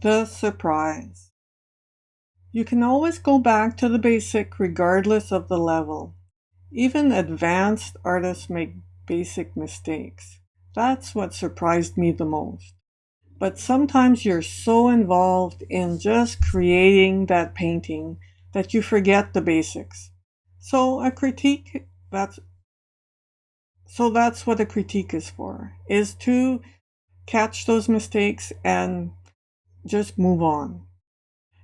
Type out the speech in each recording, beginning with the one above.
The surprise. You can always go back to the basic regardless of the level. Even advanced artists make basic mistakes. That's what surprised me the most. But sometimes you're so involved in just creating that painting that you forget the basics. So that's what a critique is for, is to catch those mistakes and just move on.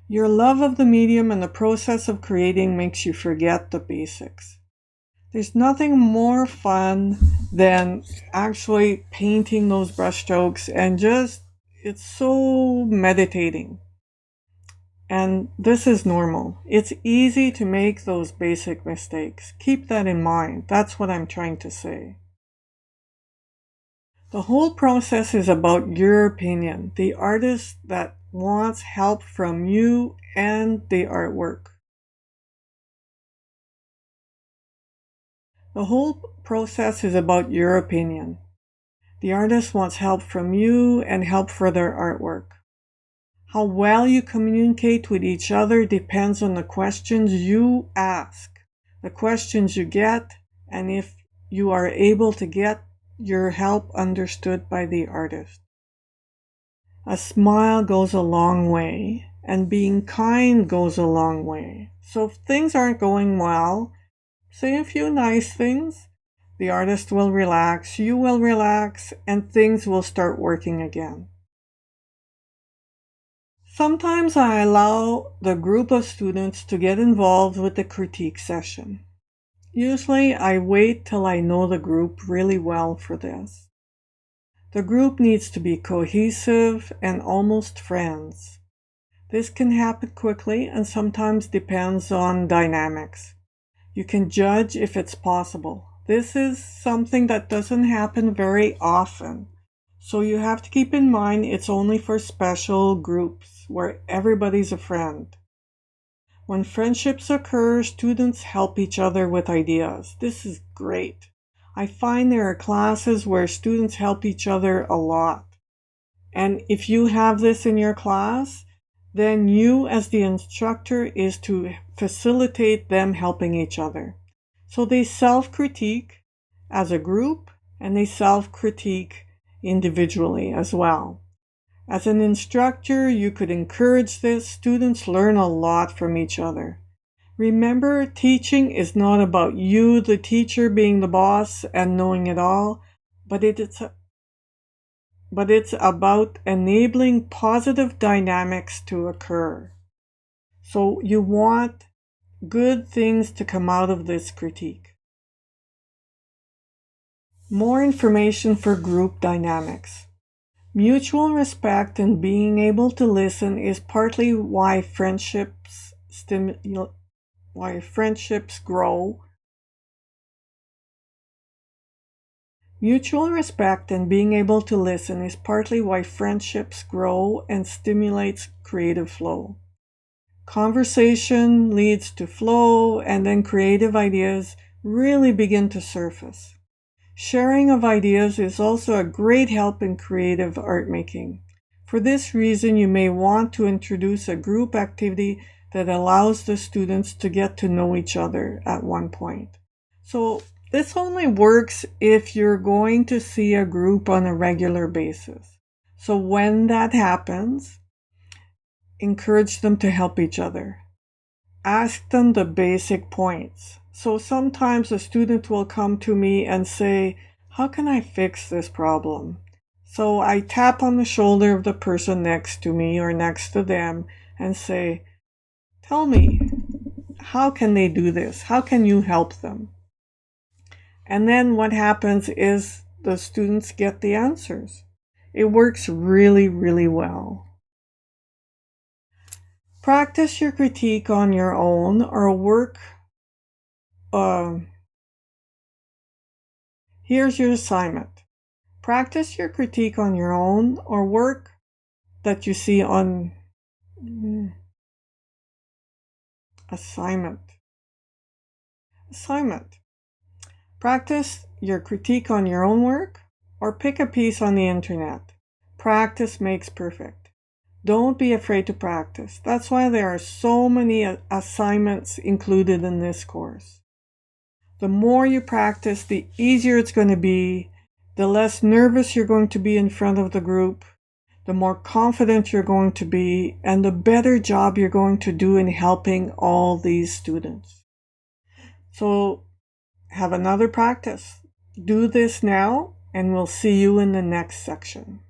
Your love of the medium and the process of creating makes you forget the basics. There's nothing more fun than actually painting those brushstrokes and it's so meditating. And this is normal. It's easy to make those basic mistakes. Keep that in mind. That's what I'm trying to say. The whole process is about your opinion, the artist that wants help from you and the artwork. The whole process is about your opinion. The artist wants help from you and help for their artwork. How well you communicate with each other depends on the questions you ask, the questions you get, and if you are able to get your help understood by the artist. A smile goes a long way, and being kind goes a long way. So if things aren't going well, say a few nice things. The artist will relax, you will relax, and things will start working again. Sometimes I allow the group of students to get involved with the critique session. Usually I wait till I know the group really well for this. The group needs to be cohesive and almost friends. This can happen quickly and sometimes depends on dynamics. You can judge if it's possible. This is something that doesn't happen very often. So you have to keep in mind it's only for special groups where everybody's a friend. When friendships occur, students help each other with ideas. This is great. I find there are classes where students help each other a lot. And if you have this in your class, then you as the instructor is to facilitate them helping each other. So they self-critique as a group and they self-critique individually as well. As an instructor, you could encourage this. Students learn a lot from each other. Remember, teaching is not about you, the teacher, being the boss and knowing it all, but it's about enabling positive dynamics to occur. So you want good things to come out of this critique. More information for group dynamics. Mutual respect and being able to listen is partly why friendships grow. Mutual respect and being able to listen is partly why friendships grow and stimulates creative flow. Conversation leads to flow, and then creative ideas really begin to surface. Sharing of ideas is also a great help in creative art making. For this reason, you may want to introduce a group activity that allows the students to get to know each other at one point. So this only works if you're going to see a group on a regular basis. So when that happens, encourage them to help each other. Ask them the basic points. So sometimes a student will come to me and say, how can I fix this problem? So I tap on the shoulder of the person next to me or next to them and say, tell me, how can they do this? How can you help them? And then what happens is the students get the answers. It works really, really well. Practice your critique on your own or work. Here's your assignment. Practice your critique on your own or work that you see on assignment. Practice your critique on your own work or pick a piece on the internet. Practice makes perfect. Don't be afraid to practice. That's why there are so many assignments included in this course. The more you practice, the easier it's going to be, the less nervous you're going to be in front of the group, the more confident you're going to be, and the better job you're going to do in helping all these students. So have another practice. Do this now, and we'll see you in the next section.